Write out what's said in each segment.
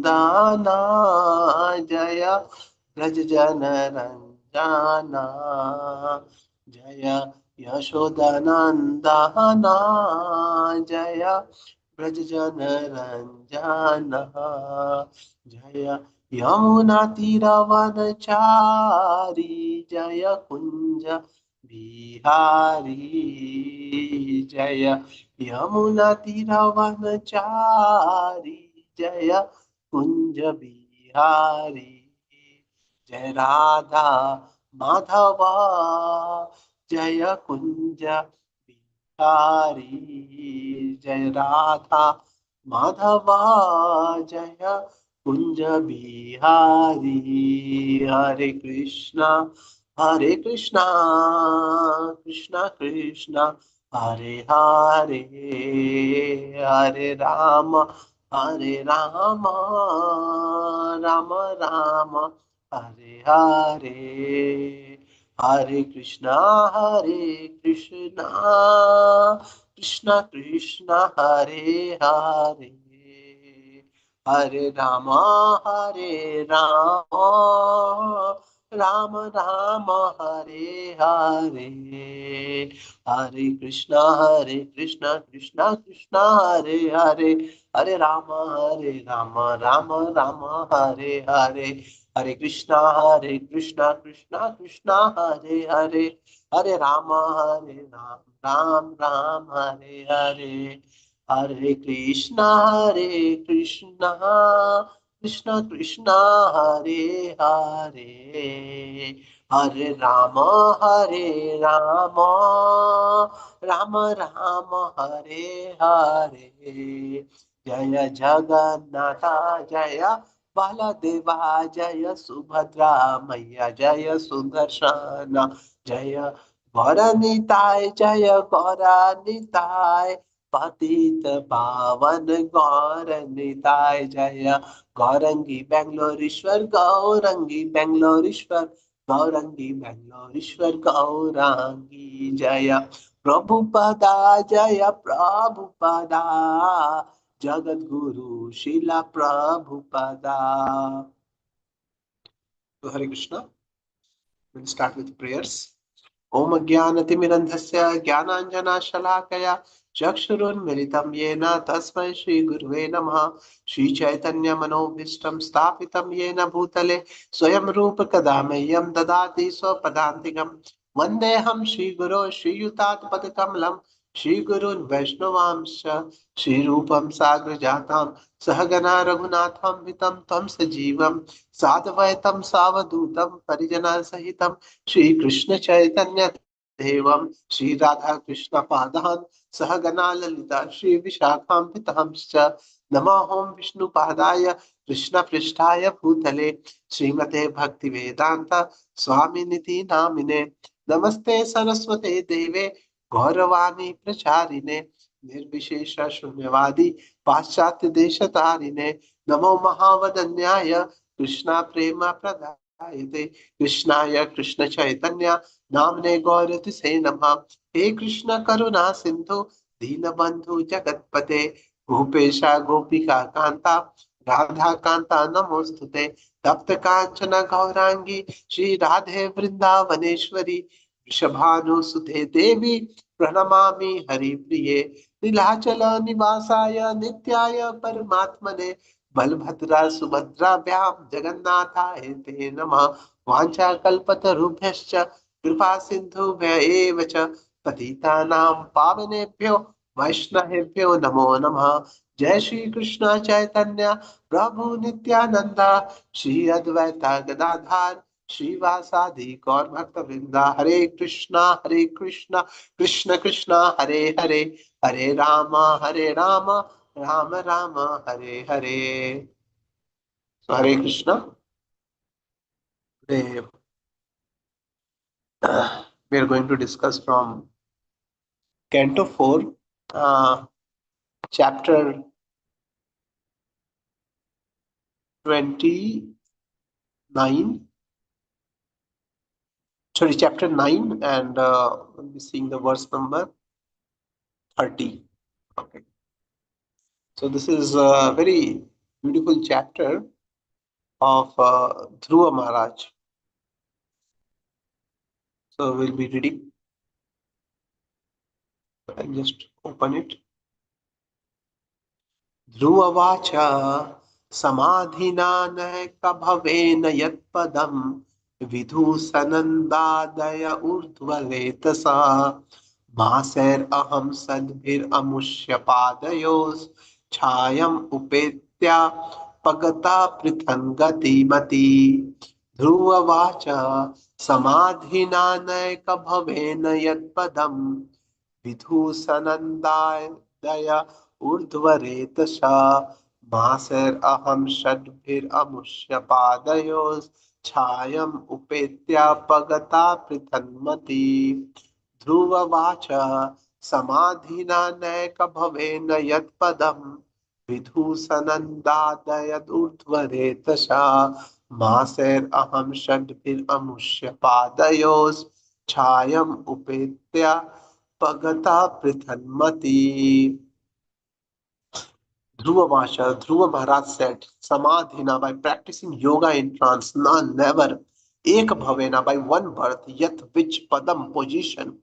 नंदना जय ब्रज जन रंजना जय यशोदनंदना जय ब्रज जन रंजना जय यमुना तीरवनचारी जय कुंज बिहारी जय यमुना तीरवनचारी जय कुंज बिहारी जय राधा माधवा जय कुंज बिहारी जय राधा माधवा जय कुंज बिहारी हरे कृष्णा कृष्णा कृष्णा हरे हरे हरे राम राम राम हरे हरे हरे कृष्णा कृष्णा कृष्णा हरे हरे हरे राम राम राम हरे हरे हरे कृष्णा कृष्णा कृष्णा हरे हरे हरे राम राम राम हरे हरे हरे कृष्णा कृष्णा कृष्णा हरे हरे हरे राम राम राम हरे हरे हरे कृष्णा कृष्णा कृष्णा हरे हरे हरे राम राम राम हरे हरे जय जगन्नाथ जय बालदेवा जय सुभद्रा मैया जय सुदर्शन जय गौरनिताय जय गौरनिताय पतित पावन गौरनिताय जय गौरंगी बेंगलोरीश्वर गौरंगी बेंगलोरीश्वर गौरंगी बेंगलोरीश्वर गौरांगी जय प्रभुपदा जय प्रभुपदा जगत गुरु शिला Prabhupada. So Hare Krishna. We'll start with prayers. ओम अज्ञानतिमिरन्धस्य ज्ञानाञ्जनशलाकया चक्षुरुन्मिलितं येन तस्मै श्रीगुरुवे नमः. श्रीचैतन्यमनोभीष्टं स्थापितं येन भूतले स्वयं रूप कदा मह्यं ददाति स्वपदान्तिकं. वन्देऽहं श्रीगुरो श्रीयुतात्पदकमलं श्रीगुरून् वैष्णवांश्च श्रीरूपं साग्रजातं सहगना रघुनाथं वितं तं सजीवं साद्वैतं सावधूतं परिजनसहितं श्री कृष्ण चैतन्य देवम श्री राधा कृष्ण पादान सहगना ललिता श्री विशाखान्वितांश्च नमोऽहं विष्णुपादाय कृष्ण पृष्ठाय भूतले श्रीमते भक्ति वेदांत स्वामिनिति नामिने नमस्ते सरस्वते देवे गौरवाणी प्रचारिणे निर्विशेष शून्यवादी पाश्चात्य देशतारिणे नमो महावदन्याय कृष्णा प्रेम प्रदायते कृष्णाय कृष्ण चैतन्य नामने गौरतिसे नमः. हे कृष्ण करुणा सिंधु दीनबंधु जगतपते गोपेशा गोपिका कांता राधा कांता नमोस्तुते तप्त कांचन गौरांगी श्री राधे वृंदावनेश्वरी वृषभानुसुते देवी प्रणमामि हरिप्रिये नीलाचल निवासाय नित्याय परमात्मने बलभद्रा सुभद्राभ्यां जगन्नाथाय ते नमः. वाञ्छाकल्पतरुभ्यश्च कृपा सिन्धुभ्य एव च पतितानां पावनेभ्यो वैष्णवेभ्यो नमो नमः. जय श्री कृष्ण चैतन्य प्रभु नित्यानंद श्री अद्वैता गदाधर श्रीवासादि गौर भक्त वृंदा. हरे Krishna Krishna Krishna Hare Hare Hare Ram Ram Ram Hare Hare. So Hare Krishna. Today we are going to discuss from Canto 4, chapter 29. Sorry, chapter 9, and we'll be seeing the verse number 30. Okay. So this is very beautiful chapter of Dhruva Maharaj. So we'll be reading. I'll just open it. ध्रुववाच समाधिना न कभवेन यत्पदम् विधूसनन्दादय ऊर्ध्वरेतसा मासैरहं सद्भिरमुष्य पादयोश्छायम् उपेत्यापगता पृथन् गतिमती ध्रुववाच समाधिना नैकभवेन यत्पदम् विधूसनन्दादय ऊर्ध्वरेतसा मासैरहं षड्भिरमुष्य पादयोश्छायम् उपेत्यापगता पृथन्मती ध्रुववाच समाधिना नैकभवेन यत्पदम् विधूसनन्दादयदूर्ध्वरेतसा मासैरहं षड्भिरमुष्य पादयोश्छायम् उपेत्यापगता पृथन्मती. Dhruva Maharaj said, Samadhina, by practicing yoga in trance, none, never, Ek Bhavena, by one birth, yet which Padam position,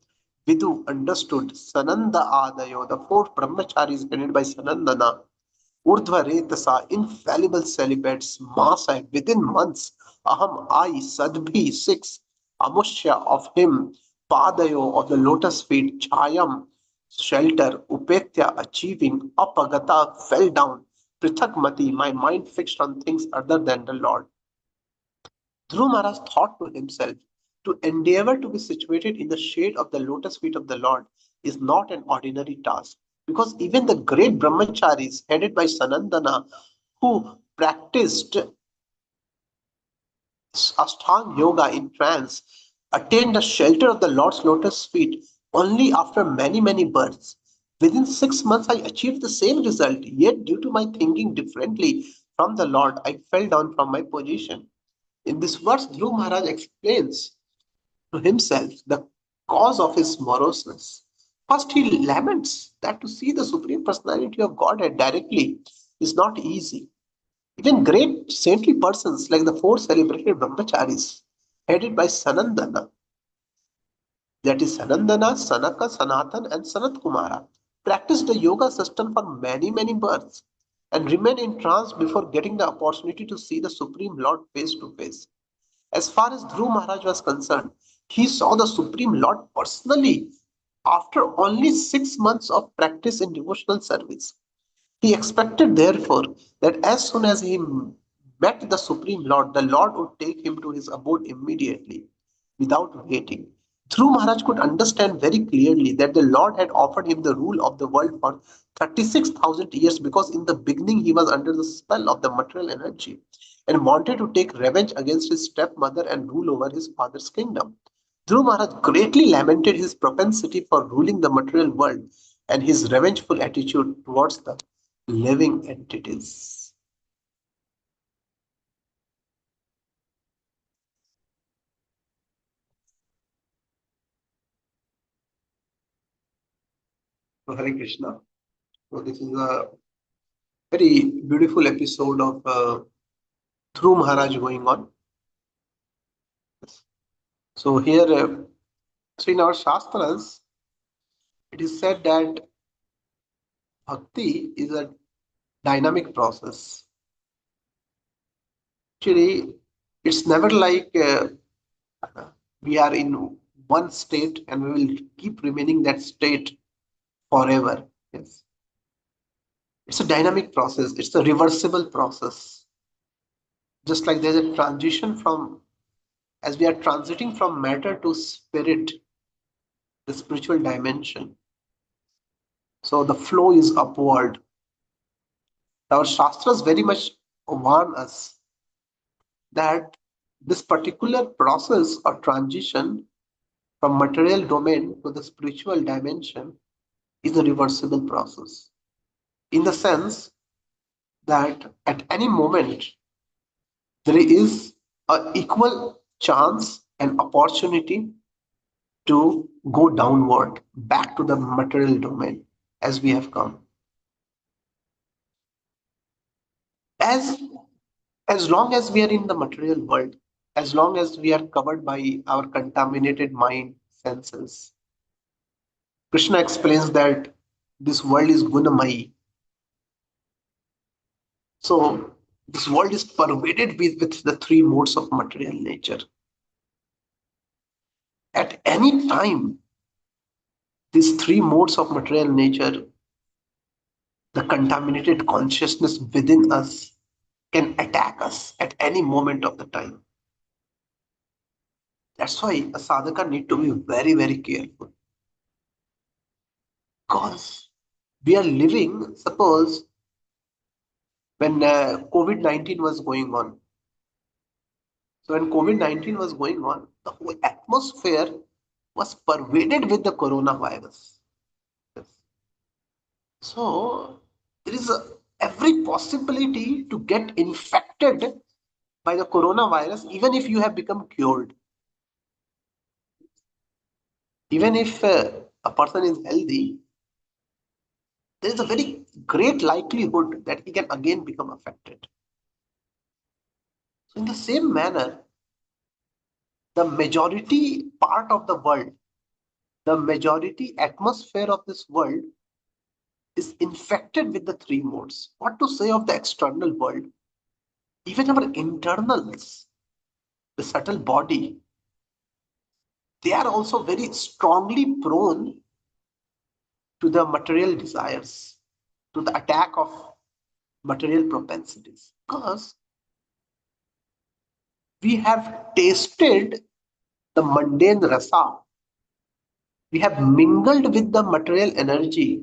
Vidu understood, Sananda Adayo, the four brahmacharis headed by Sanandana, Urdhva Retasa, infallible celibates, Masai, within months, Aham, I, Sadbhi, six, Amushya of him, Padayo of the lotus feet, Chayam, shelter, Upetya, achieving, Apagata, fell down, Prithakmati, my mind fixed on things other than the Lord. Dhruva Maharaj thought to himself, to endeavor to be situated in the shade of the lotus feet of the Lord is not an ordinary task, because even the great brahmacharis headed by Sanandana, who practiced Ashtanga yoga in trance, attained the shelter of the Lord's lotus feet only after many, many births. Within 6 months, I achieved the same result, yet, due to my thinking differently from the Lord, I fell down from my position. In this verse, Dhruv Maharaj explains to himself the cause of his moroseness. First, he laments that to see the Supreme Personality of Godhead directly is not easy. Even great saintly persons like the four celebrated brahmacharis, headed by Sanandana, that is Sanandana, Sanaka, Sanatan, and Sanat Kumara, practiced the yoga system for many, many births and remained in trance before getting the opportunity to see the Supreme Lord face to face. As far as Dhruv Maharaj was concerned, he saw the Supreme Lord personally after only 6 months of practice in devotional service. He expected, therefore, that as soon as he met the Supreme Lord, the Lord would take him to his abode immediately, without waiting. Dhruv Maharaj could understand very clearly that the Lord had offered him the rule of the world for 36,000 years because in the beginning he was under the spell of the material energy and wanted to take revenge against his stepmother and rule over his father's kingdom. Dhruv Maharaj greatly lamented his propensity for ruling the material world and his revengeful attitude towards the living entities. So, Hare Krishna. So this is a very beautiful episode of Dhruv Maharaj going on. So here, so in our Shastras, it is said that bhakti is a dynamic process. Actually, it's never like we are in one state and we will keep remaining that state forever. Yes. It's a dynamic process. It's a reversible process. Just like there's a transition from, as we are transiting from matter to spirit, the spiritual dimension. So the flow is upward. Our Shastras very much warn us that this particular process or transition from material domain to the spiritual dimension is a reversible process. In the sense that at any moment there is an equal chance and opportunity to go downward back to the material domain as we have come. As as long as we are in the material world, as long as we are covered by our contaminated mind senses, Krishna explains that this world is gunamai. So this world is pervaded with the three modes of material nature. At any time, these three modes of material nature, the contaminated consciousness within us can attack us at any moment of the time. That's why a sadhaka need to be very, very careful. Because we are living, suppose when COVID-19 was going on. So when COVID-19 was going on, the whole atmosphere was pervaded with the coronavirus. Yes. So there is every possibility to get infected by the coronavirus, even if you have become cured. Even if a person is healthy, there is a very great likelihood that he can again become affected. So in the same manner, the majority part of the world, the majority atmosphere of this world is infected with the three modes. What to say of the external world? Even our internals, the subtle body, they are also very strongly prone to the material desires, to the attack of material propensities. Because we have tasted the mundane rasa, we have mingled with the material energy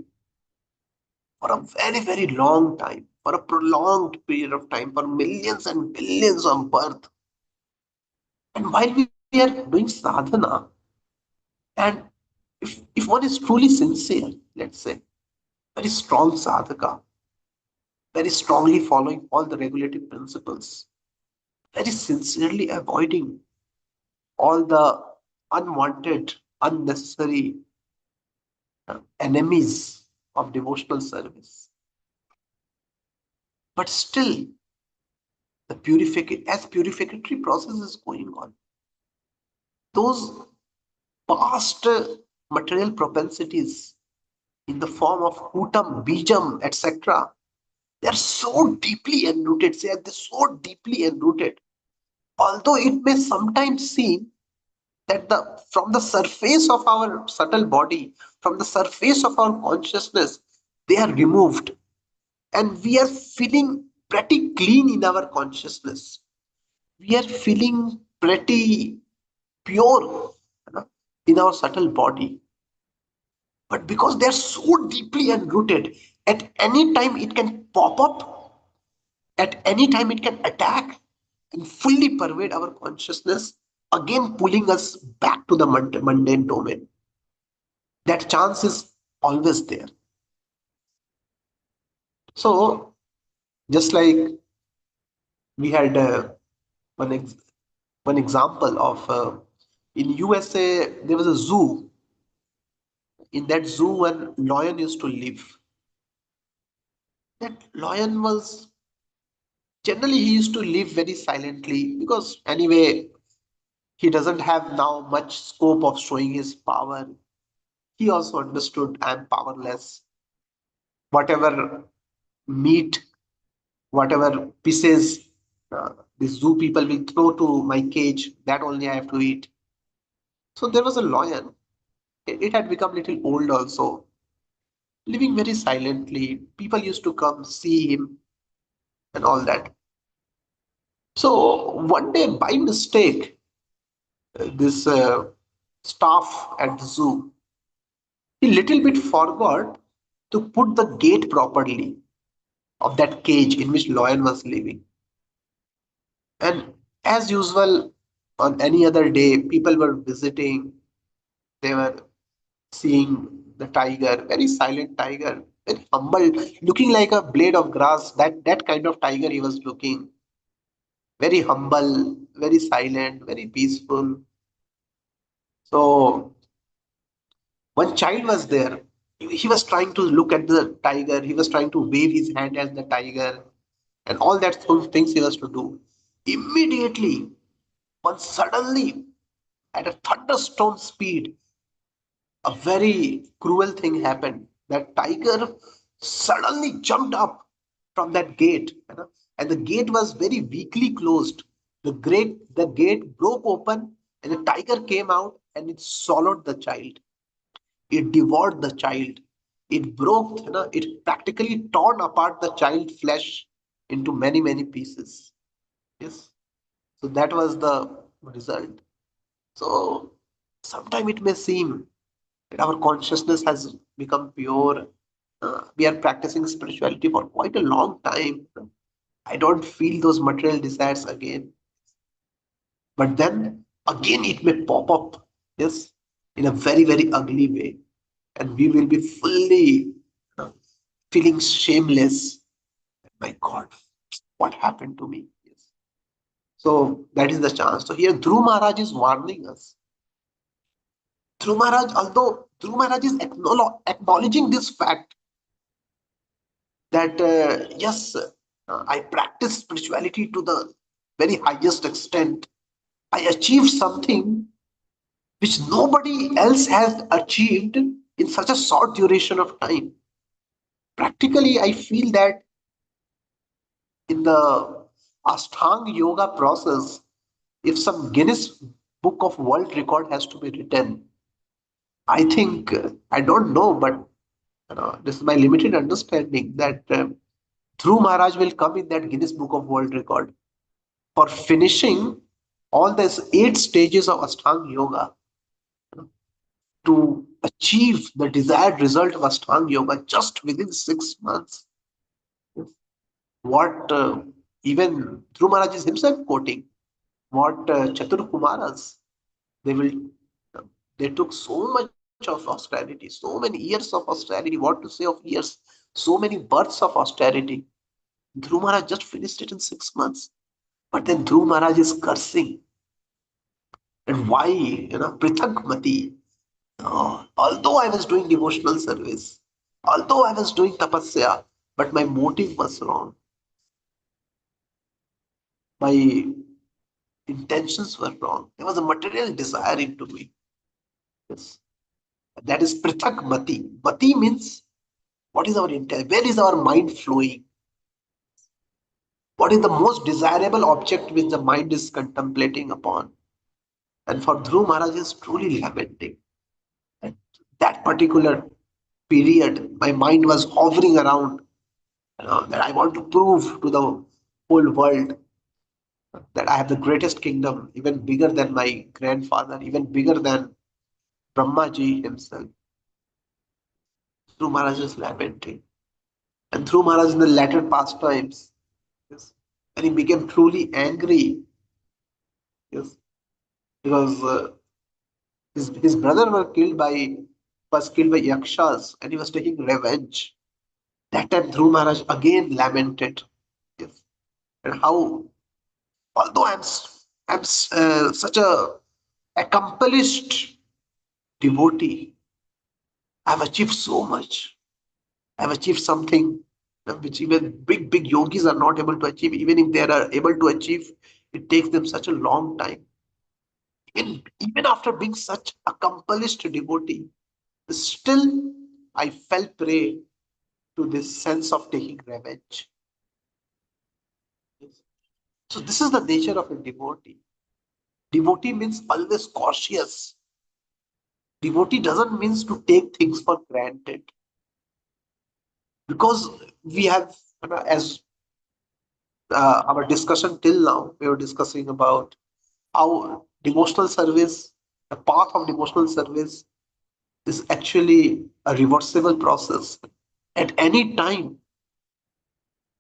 for a very, very long time, for a prolonged period of time, for millions and billions of birth. And while we are doing sadhana, and if one is truly sincere, let's say, very strong sadhaka, very strongly following all the regulative principles, very sincerely avoiding all the unwanted, unnecessary enemies of devotional service. But still, the purificatory process is going on. Those past material propensities in the form of hutam, bijam, etc., they are so deeply enrooted. They're so deeply enrooted. Although it may sometimes seem that from the surface of our subtle body, from the surface of our consciousness, they are removed, and we are feeling pretty clean in our consciousness. We are feeling pretty pure, in our subtle body. But because they are so deeply enrooted, at any time it can pop up, at any time it can attack and fully pervade our consciousness, again pulling us back to the mundane domain. That chance is always there. So, just like we had one, one example of in USA, there was a zoo. In that zoo, one lion used to live. That lion was generally he used to live very silently because anyway he doesn't have now much scope of showing his power. He also understood I'm powerless. Whatever meat, whatever pieces the zoo people will throw to my cage, that only I have to eat. So there was a lion. It had become little old also, living very silently. People used to come see him and all that. So one day, by mistake, this staff at the zoo, he little bit forgot to put the gate properly of that cage in which lion was living. And as usual, on any other day, people were visiting. They were seeing the tiger, very silent tiger, very humble, looking like a blade of grass. That kind of tiger he was looking, very humble, very silent, very peaceful. So one child was there. He was trying to look at the tiger. He was trying to wave his hand at the tiger, and all that things he was to do. Immediately, but suddenly, at a thunderstorm speed, a very cruel thing happened. That tiger suddenly jumped up from that gate, and the gate was very weakly closed. The gate broke open, and the tiger came out and it swallowed the child. It devoured the child. It broke, it practically torn apart the child flesh into many, many pieces. Yes. So that was the result. So sometimes it may seem that our consciousness has become pure. We are practicing spirituality for quite a long time. I don't feel those material desires again. But then again, it may pop up, yes, in a very, very ugly way. And we will be fully uh, feeling shameless. My God, what happened to me? Yes. So that is the chance. So here, Dhruv Maharaj is warning us. Dhruv Maharaj, although Dhruv Maharaj is acknowledging this fact that yes, I practice spirituality to the very highest extent. I achieved something which nobody else has achieved in such a short duration of time. Practically, I feel that in the Ashtanga yoga process, if some Guinness Book of World Record has to be written, I think, I don't know, but this is my limited understanding that Dhruv Maharaj will come in that Guinness Book of World Record for finishing all these 8 stages of Ashtanga Yoga to achieve the desired result of Ashtanga Yoga just within 6 months. What even Dhruv Maharaj is himself quoting, what Chatur Kumaras, they will, they took so much of austerity, so many years of austerity, what to say of years, so many births of austerity. Dhruv Maharaj just finished it in 6 months. But then Dhruv Maharaj is cursing. And why? Prithak Mati. Although I was doing devotional service, although I was doing tapasya, but my motive was wrong. My intentions were wrong. There was a material desire into me. Yes. That is Prithak Mati. Mati means what is our intent? Where is our mind flowing? What is the most desirable object which the mind is contemplating upon? And for Dhruv Maharaj is truly lamenting. At that particular period, my mind was hovering around, that I want to prove to the whole world that I have the greatest kingdom, even bigger than my grandfather, even bigger than Brahmaji himself. Dhruv Maharaj is lamenting. And Dhruv Maharaj in the latter pastimes, yes, and he became truly angry, yes, because his brother was killed by yakshas, and he was taking revenge. That time Dhruv Maharaj again lamented, yes, and how, although I'm such a accomplished devotee, I've achieved so much. I've achieved something which even big yogis are not able to achieve. Even if they are able to achieve, it takes them such a long time. Even after being such accomplished devotee, still I fell prey to this sense of taking revenge. So this is the nature of a devotee. Devotee means always cautious. Devotee doesn't mean to take things for granted, because we have, as our discussion till now, we were discussing about how devotional service, the path of devotional service is actually a reversible process. At any time,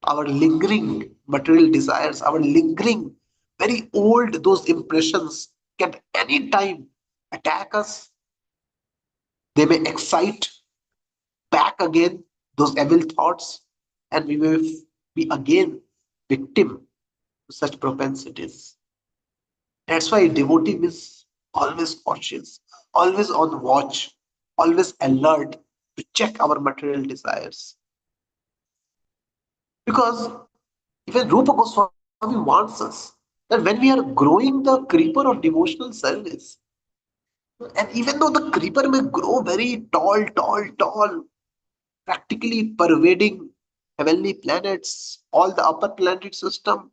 our lingering material desires, our lingering very old those impressions can any time attack us. They may excite back again those evil thoughts, and we will be again victim to such propensities. That's why devotee is always cautious, always on watch, always alert to check our material desires. Because Even Rupa Goswami warns us that when we are growing the creeper of devotional service, and even though the creeper may grow very tall, tall, tall, practically pervading heavenly planets, all the upper planetary system,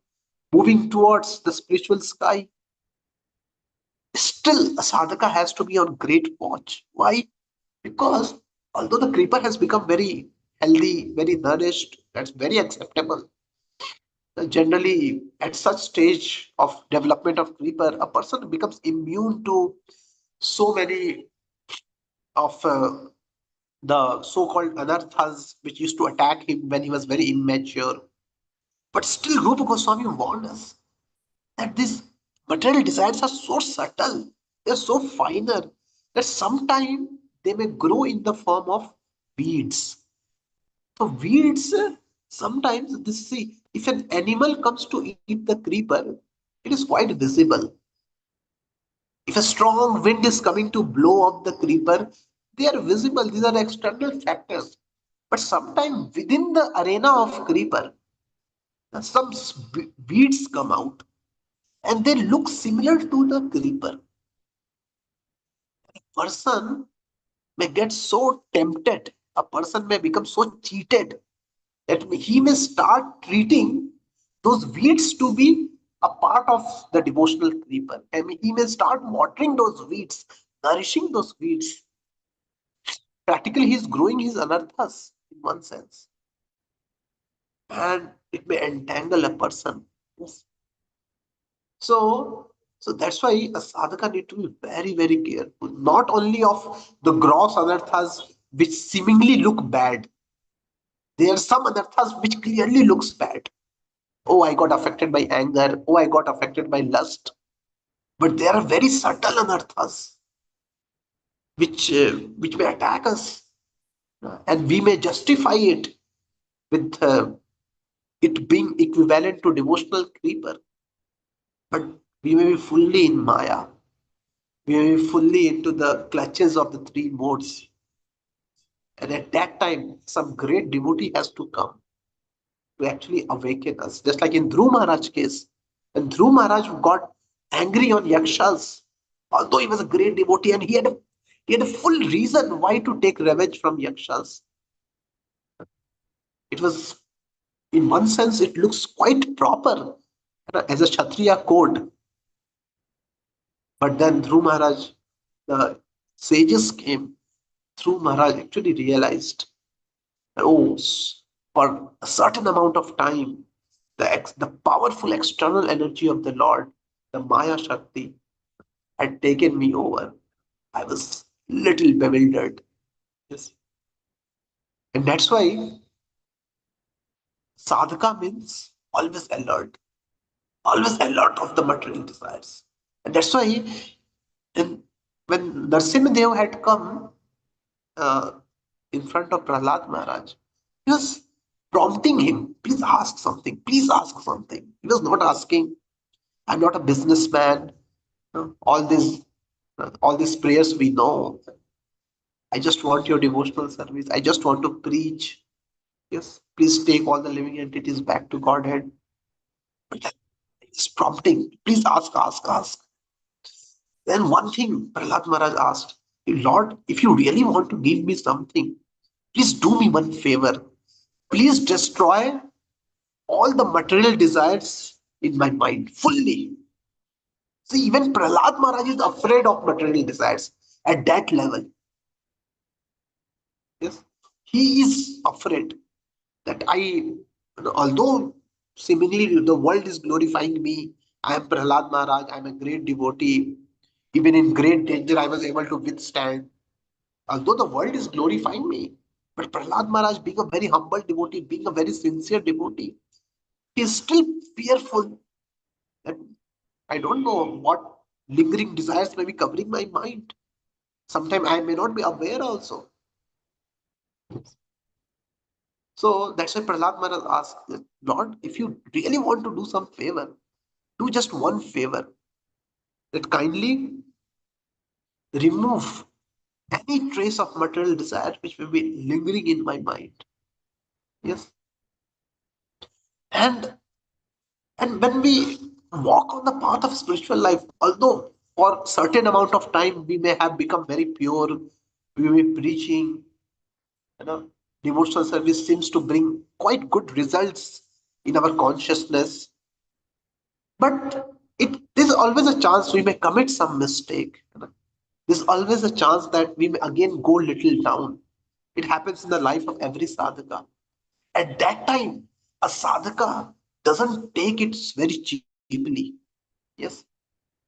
moving towards the spiritual sky, still a sadhaka has to be on great watch. Why? Because although the creeper has become very healthy, very nourished, that's very acceptable. Generally, at such stage of development of creeper, a person becomes immune to so many of the so-called anarthas which used to attack him when he was very immature. But still, Rupa Goswami warned us that these material desires are so subtle, they're so finer, that sometimes they may grow in the form of weeds. So weeds, sometimes this see, if an animal comes to eat the creeper, it is quite visible. If a strong wind is coming to blow up the creeper, they are visible. These are external factors. But sometimes within the arena of creeper, some weeds come out and they look similar to the creeper. Person may get so tempted, a person may become so cheated that he may start treating those weeds to be a part of the devotional creeper. And he may start watering those weeds, nourishing those weeds. Practically, he's growing his anarthas in one sense, and it may entangle a person. Yes. So, so that's why a sadhaka need to be very, very careful, not only of the gross anarthas which seemingly look bad. There are some anarthas which clearly looks bad. Oh, I got affected by anger. Oh, I got affected by lust. But there are very subtle anarthas which may attack us, and we may justify it with it being equivalent to devotional creeper. But we may be fully in Maya. We may be fully into the clutches of the three modes. And at that time, some great devotee has to come to actually awaken us. Just like in Dhruv Maharaj's case, when Dhruv Maharaj got angry on Yakshas, although he was a great devotee and he had a full reason why to take revenge from Yakshas. It was, in one sense, it looks quite proper as a Kshatriya code. But then Dhruv Maharaj, the sages came. Dhruv Maharaj actually realized, oh, for a certain amount of time, the powerful external energy of the Lord, the Maya Shakti, had taken me over. I was little bewildered. Yes. And that's why sadhaka means always alert of the material desires. And that's why in, when Narsimhadev had come uh, in front of Prahlad Maharaj, he was prompting him, please ask something, please ask something. He was not asking, I'm not a businessman. All these prayers we know. I just want your devotional service. I just want to preach. Yes, please take all the living entities back to Godhead. But just prompting, please ask, ask, ask. Then one thing Prahlad Maharaj asked, Lord, if you really want to give me something, please do me one favor. Please destroy all the material desires in my mind fully. See, even Prahlad Maharaj is afraid of material desires at that level. Yes, he is afraid that although seemingly the world is glorifying me, I am Prahlad Maharaj, I am a great devotee. Even in great danger, I was able to withstand. Although the world is glorifying me, but Prahlad Maharaj, being a very humble devotee, being a very sincere devotee, he is still fearful that I don't know what lingering desires may be covering my mind. Sometimes I may not be aware also. So that's why Prahlad Maharaj asked, Lord, if you really want to do some favor, do just one favor, that kindly remove any trace of material desire which may be lingering in my mind. Yes. And And when we walk on the path of spiritual life, although for certain amount of time we may have become very pure, we may be preaching, you know, devotional service seems to bring quite good results in our consciousness. But there's always a chance we may commit some mistake. There's always a chance that we may again go little down. It happens in the life of every sadhaka. At that time, a sadhaka doesn't take it very cheaply. Yes,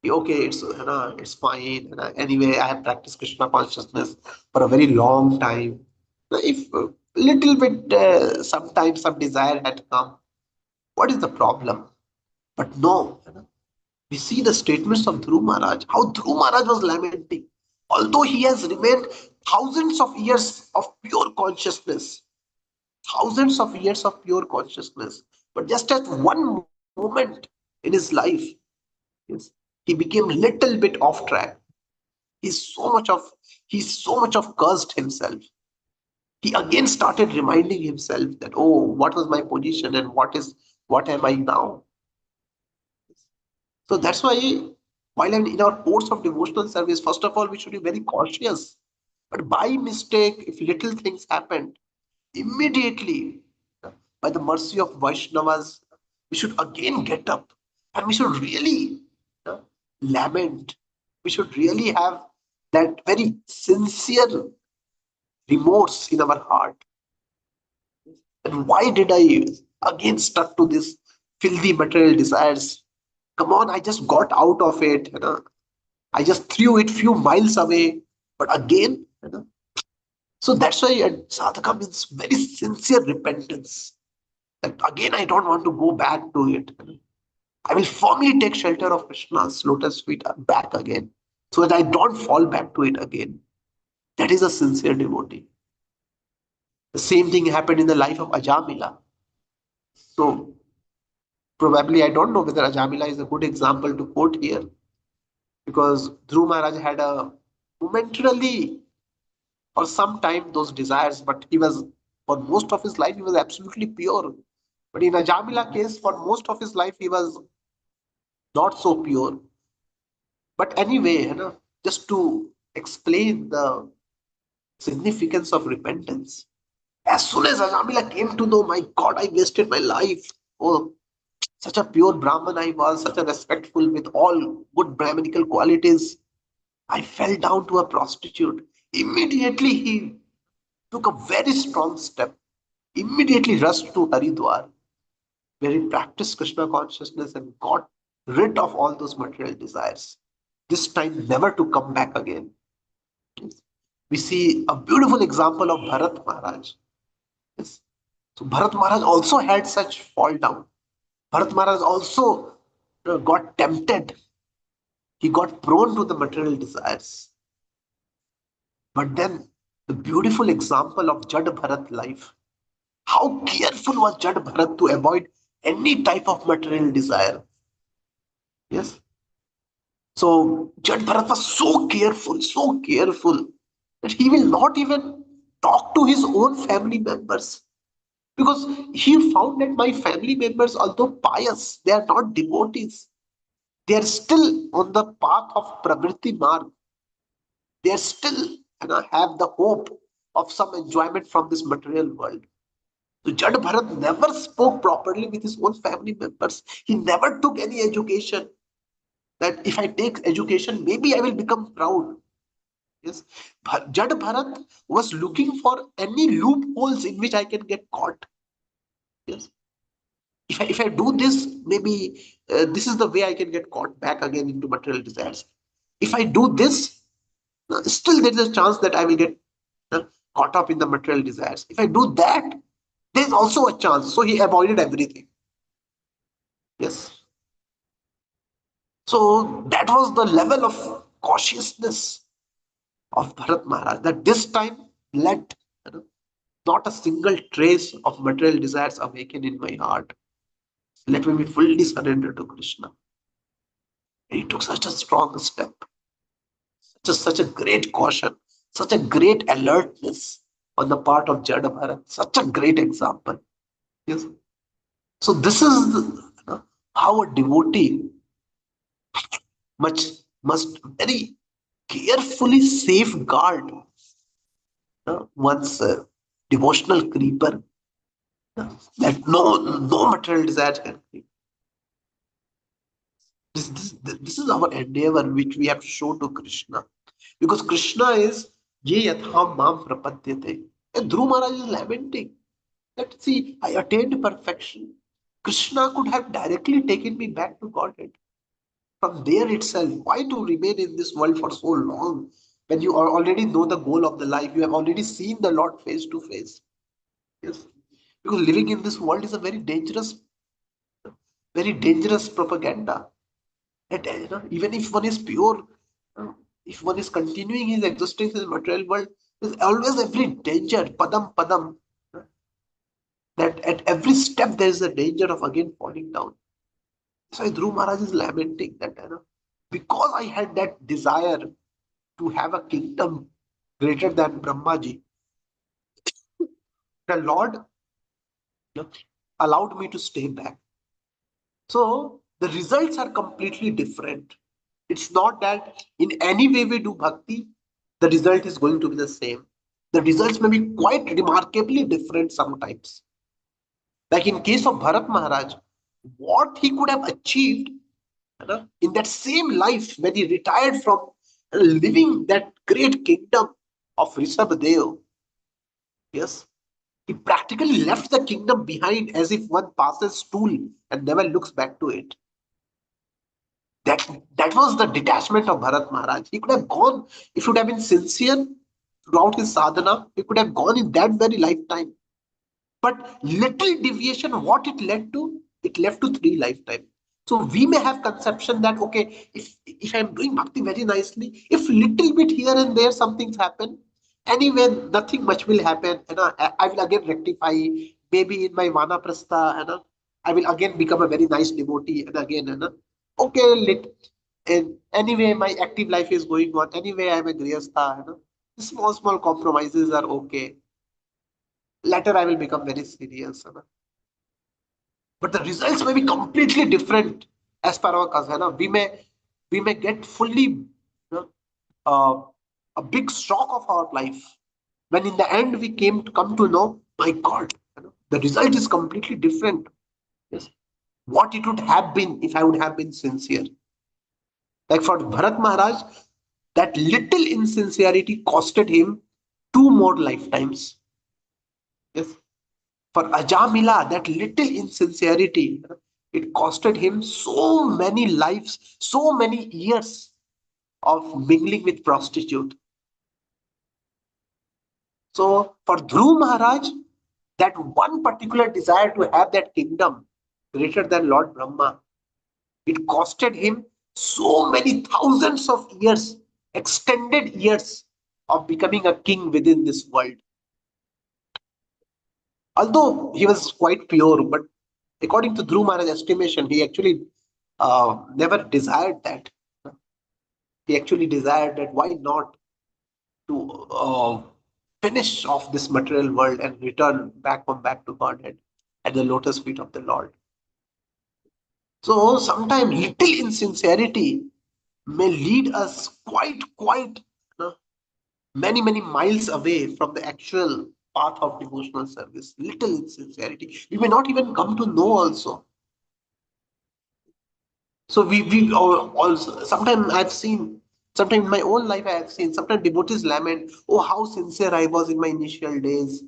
okay, it's fine. Anyway, I have practiced Krishna consciousness for a very long time. If little bit, sometimes some desire had come, what is the problem? But no, we see the statements of Dhruv Maharaj, how Dhruv Maharaj was lamenting. Although he has remained thousands of years of pure consciousness, thousands of years of pure consciousness, but just at one moment in his life, yes, he became little bit off track. He's so much of he's so much of cursed himself. He again started reminding himself that, oh, what was my position and what am I now? So that's why, while in our course of devotional service, first of all, we should be very cautious. But by mistake, if little things happened, immediately, by the mercy of Vaishnavas, we should again get up and we should really uh, lament. We should really have that very sincere remorse in our heart. And why did I again stuck to this filthy material desires? Come on, I just got out of it. I just threw it few miles away. But again, so that's why sadhaka means very sincere repentance. That again, I don't want to go back to it. I will firmly take shelter of Krishna's lotus feet back again, so that I don't fall back to it again. That is a sincere devotee. The same thing happened in the life of Ajamila. So probably I don't know whether Ajamila is a good example to quote here, because Dhruv Maharaj had a momentarily for some time those desires, but he was, for most of his life, he was absolutely pure. But in Ajamila case, for most of his life, he was not so pure. But anyway, just to explain the significance of repentance, as soon as Ajamila came to know, my God, I wasted my life. Oh, such a pure Brahman I was, such a respectful with all good Brahminical qualities. I fell down to a prostitute. Immediately he took a very strong step, immediately rushed to Haridwar, where he practiced Krishna consciousness and got rid of all those material desires. This time, never to come back again. We see a beautiful example of Bharat Maharaj. Yes. So Bharat Maharaj also had such fall down. Bharat Maharaj also got tempted. He got prone to the material desires. But then the beautiful example of Jad Bharat life. How careful was Jad Bharat to avoid any type of material desire? Yes. So Jad Bharat was so careful that he will not even talk to his own family members, because he found that my family members, although pious, they are not devotees. They are still on the path of Pravritti Marg. They are still have the hope of some enjoyment from this material world. So Jad Bharat never spoke properly with his own family members. He never took any education. That if I take education, maybe I will become proud. Yes, Jad Bharat was looking for any loopholes in which I can get caught. Yes, if I do this, maybe this is the way I can get caught back again into material desires. If I do this, still there is a chance that I will get uh, caught up in the material desires. If I do that, there is also a chance. So he avoided everything. Yes. So that was the level of cautiousness of Bharat Maharaj, that this time let not a single trace of material desires awaken in my heart. Let me be fully surrendered to Krishna. And he took such a strong step, such a great caution, such a great alertness on the part of Jada Bharat, such a great example. Yes. So this is how a devotee must very carefully safeguard one's devotional creeper, that no material desire can creep. This is our endeavor which we have shown to Krishna. Because Krishna is ye yatham mam prapadyate. And Dhruv Maharaj is lamenting that, see, I attained perfection. Krishna could have directly taken me back to Godhead. From there itself, why to remain in this world for so long when you already know the goal of the life? You have already seen the Lord face to face. Yes. Because living in this world is a very dangerous propaganda. And even if one is pure, uh, if one is continuing his existence in the material world, there's always every danger, padam padam, uh, that at every step there is a danger of again falling down. So Dhruv Maharaj is lamenting that, because I had that desire to have a kingdom greater than Brahmaji, the Lord allowed me to stay back. So the results are completely different. It's not that in any way we do bhakti, the result is going to be the same. The results may be quite remarkably different sometimes. Like in case of Bharat Maharaj, what he could have achieved, in that same life when he retired from living that great kingdom of Rishabhadev, yes, he practically left the kingdom behind as if one passes stool and never looks back to it. That that was the detachment of Bharat Maharaj. He could have gone, if he would have been sincere throughout his sadhana, he could have gone in that very lifetime. But little deviation, what it led to? It led to three lifetimes. So we may have conception that, okay, if I'm doing bhakti very nicely, if little bit here and there something's happen, anyway, nothing much will happen. I will again rectify. Maybe in my vanaprastha, I will again become a very nice devotee, and again, okay, and anyway, my active life is going on. Anyway, I'm a grihastha. Small compromises are okay. Later, I will become very serious. But the results may be completely different as per our cause. We may get fully, uh, a big shock of our life when in the end we came to come to know, my God, the result is completely different. Yes, what it would have been if I would have been sincere. Like for Bharat Maharaj, that little insincerity costed him two more lifetimes. Yes, for Ajamila, that little insincerity, it costed him so many lives, so many years of mingling with prostitute. So for Dhruv Maharaj, that one particular desire to have that kingdom greater than Lord Brahma, it costed him so many thousands of years, extended years of becoming a king within this world. Although he was quite pure, but according to Dhruv Maharaj's estimation, he actually never desired that. He actually desired that why not to finish off this material world and return back to Godhead at the lotus feet of the Lord. So sometimes little insincerity may lead us quite many miles away from the actual path of devotional service. Little insincerity. We may not even come to know also. So we also sometimes I've seen, sometimes in my own life I have seen, sometimes devotees lament, oh how sincere I was in my initial days.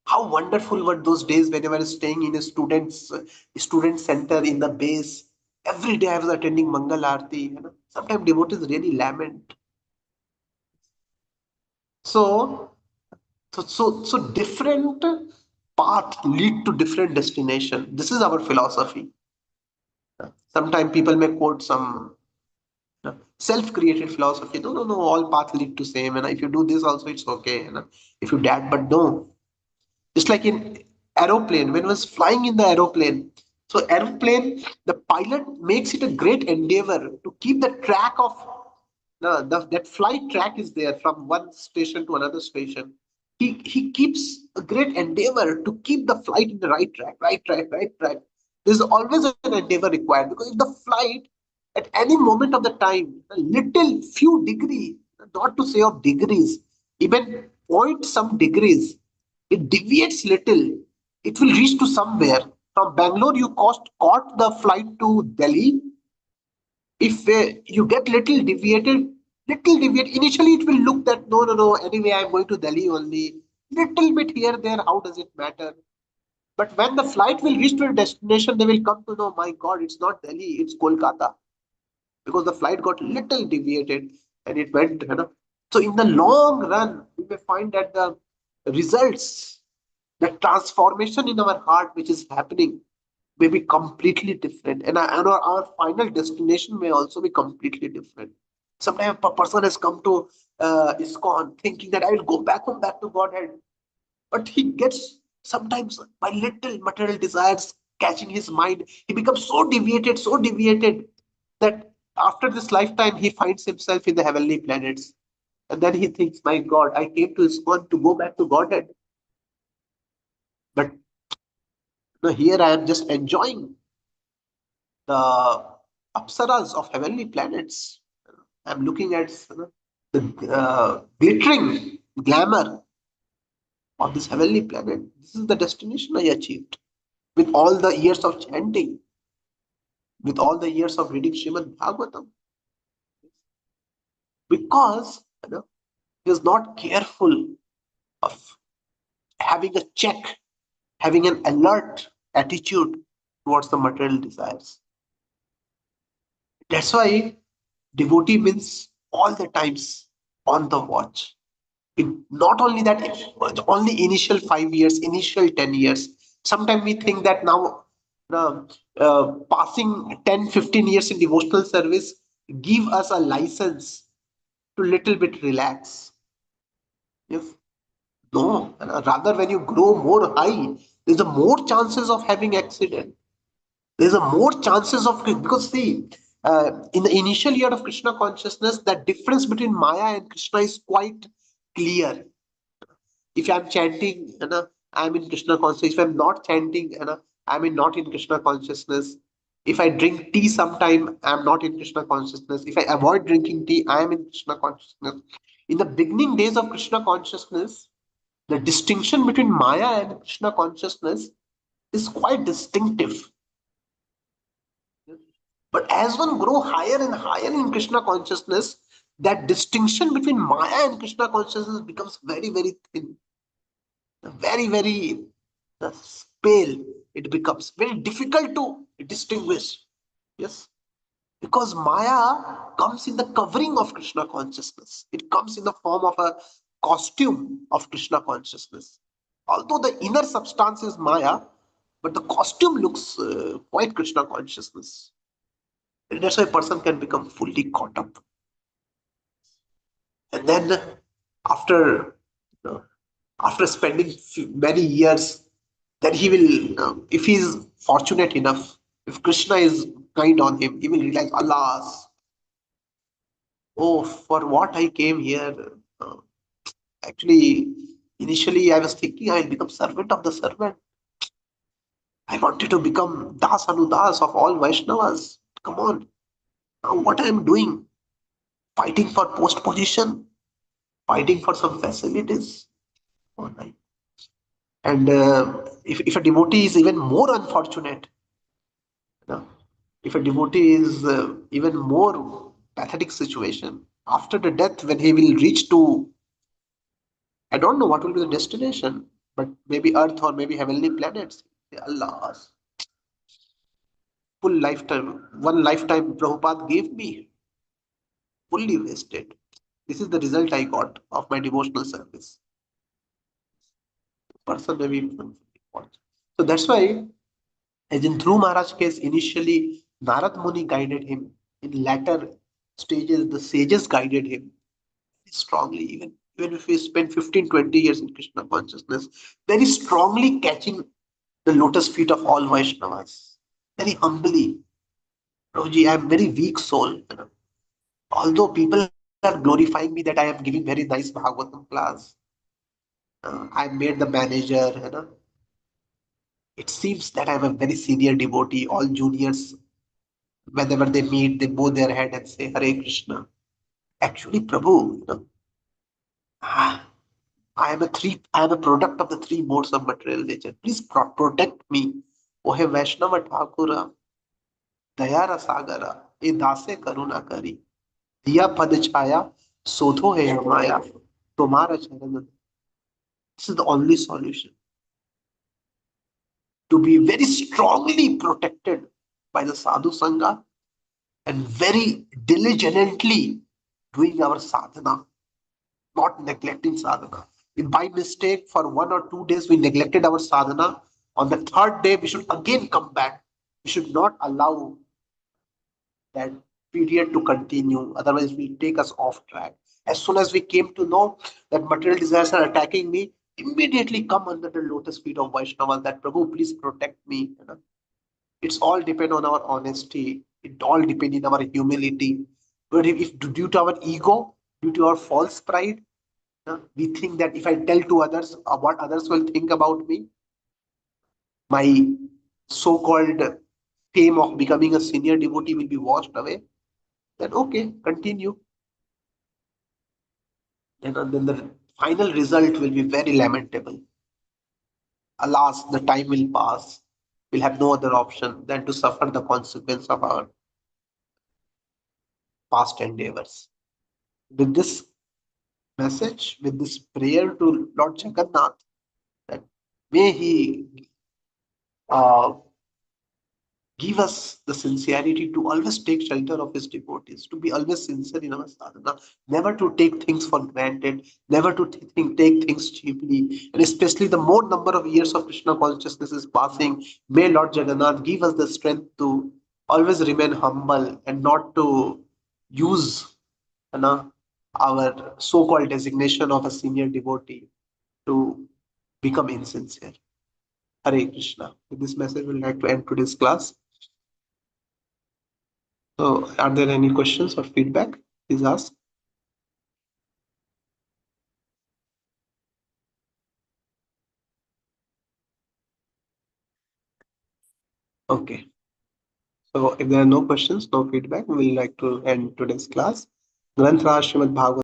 How wonderful were those days whenever I was staying in a student center in the base. Every day I was attending Mangal Aarti. Sometimes devotees really lament. So so different path lead to different destination. This is our philosophy. Sometimes people may quote some self-created philosophy. No, all paths lead to same. And if you do this also, it's okay. If you dad, but no. Just like in aeroplane, when I was flying in the aeroplane, so aeroplane, the pilot makes it a great endeavor to keep the track of that flight track is there from one station to another station. He keeps a great endeavor to keep the flight in the right track, right track, right track. There's always an endeavor required, because if the flight at any moment of the time, a little few degree, not to say of degrees, even point some degrees, it deviates little, it will reach to somewhere. From Bangalore, you caught the flight to Delhi. If you get little deviate, initially it will look that no, no, no, anyway, I'm going to Delhi only. Little bit here, there, how does it matter? But when the flight will reach to a destination, they will come to know, my God, it's not Delhi, it's Kolkata. Because the flight got little deviated and it went, you know. So in the long run, we may find that the results, the transformation in our heart which is happening may be completely different. And our final destination may also be completely different. Sometimes a person has come to ISKCON thinking that I will go back home, back to Godhead. But he gets sometimes by little material desires catching his mind, he becomes so deviated that after this lifetime he finds himself in the heavenly planets. And then he thinks, my God, I came to ISKCON to go back to Godhead. But no, here I am just enjoying the apsaras of heavenly planets. I'm looking at, you know, the glittering glamour of this heavenly planet. This is the destination I achieved with all the years of chanting, with all the years of reading Srimad Bhagavatam, because, you know, he was not careful of having a check, having an alert attitude towards the material desires. That's why devotee means all the times on the watch. It, not only that, only initial 5 years, initial 10 years. Sometimes we think that now passing 10, 15 years in devotional service give us a license to little bit relax. If no, rather when you grow more high, there's a more chances of having accident. There's a more chances of, because see, in the initial year of Krishna consciousness, that difference between Maya and Krishna is quite clear. If I'm chanting, I'm in Krishna consciousness. If I'm not chanting, I'm in not in Krishna consciousness. If I drink tea sometime, I'm not in Krishna consciousness. If I avoid drinking tea, I am in Krishna consciousness. In the beginning days of Krishna consciousness, the distinction between Maya and Krishna consciousness is quite distinctive. But as one grow higher and higher in Krishna consciousness, that distinction between Maya and Krishna consciousness becomes very, very thin, very, very pale. It becomes very difficult to distinguish. Yes, because Maya comes in the covering of Krishna consciousness. It comes in the form of a costume of Krishna consciousness. Although the inner substance is Maya, but the costume looks quite Krishna consciousness. And that's why a person can become fully caught up. And then after, after spending many years, then he will, if he is fortunate enough, if Krishna is kind on him, he will realize, alas, oh, for what I came here. Uh, Actually, initially I was thinking I will become servant of the servant. I wanted to become Das Anudas of all Vaishnavas. Come on, now what I am doing? Fighting for post position, fighting for some facilities. All right. And if a devotee is even more unfortunate, you know, if a devotee is even more pathetic situation, after the death, when he will reach to, I don't know what will be the destination, but maybe Earth or maybe heavenly planets. Allah, full lifetime, one lifetime Prabhupada gave me, fully wasted. This is the result I got of my devotional service. Person maybe. So that's why, as in Dhruv Maharaj case, initially Narad Muni guided him. In latter stages, the sages guided him strongly. Even if we spend 15, 20 years in Krishna consciousness, very strongly catching the lotus feet of all Vaishnavas. Very humbly. Prabhuji, I am very weak soul. Although people are glorifying me that I am giving very nice Bhagavatam class, I made the manager. It seems that I'm a very senior devotee. All juniors, whenever they meet, they bow their head and say Hare Krishna. Actually, Prabhu, I am a product of the three modes of material nature. Please protect me. O he Vaishnava Thakura, Dayara Sagara, e dase karuna kari. Diya pad chaya, sodho hai Maya, tomara charan. This is the only solution. To be very strongly protected by the sadhu sangha and very diligently doing our sadhana, not neglecting sadhana. If by mistake for 1 or 2 days we neglected our sadhana, on the third day we should again come back. We should not allow that period to continue, otherwise, it will take us off track. As soon as we came to know that material desires are attacking me, immediately come under the lotus feet of Vaishnava that Prabhu, please protect me. It's all depend on our honesty. It all depend in our humility. But if due to our ego, due to our false pride, we think that if I tell to others what others will think about me, my so-called fame of becoming a senior devotee will be washed away. Then okay, continue. And then the final result will be very lamentable. Alas, the time will pass. We'll have no other option than to suffer the consequence of our past endeavors. With this message, with this prayer to Lord Jagannath, that may He uh, give us the sincerity to always take shelter of His devotees, to be always sincere in our sadhana, never to take things for granted, never to take things cheaply, and especially the more number of years of Krishna consciousness is passing, may Lord Jagannath give us the strength to always remain humble and not to use our so-called designation of a senior devotee to become insincere. Hare Krishna. With this message, we'd like to end today's class. So, are there any questions or feedback? Please ask. Okay. So, if there are no questions, no feedback, we would like to end today's class. Granth Srimad Bhagavatam.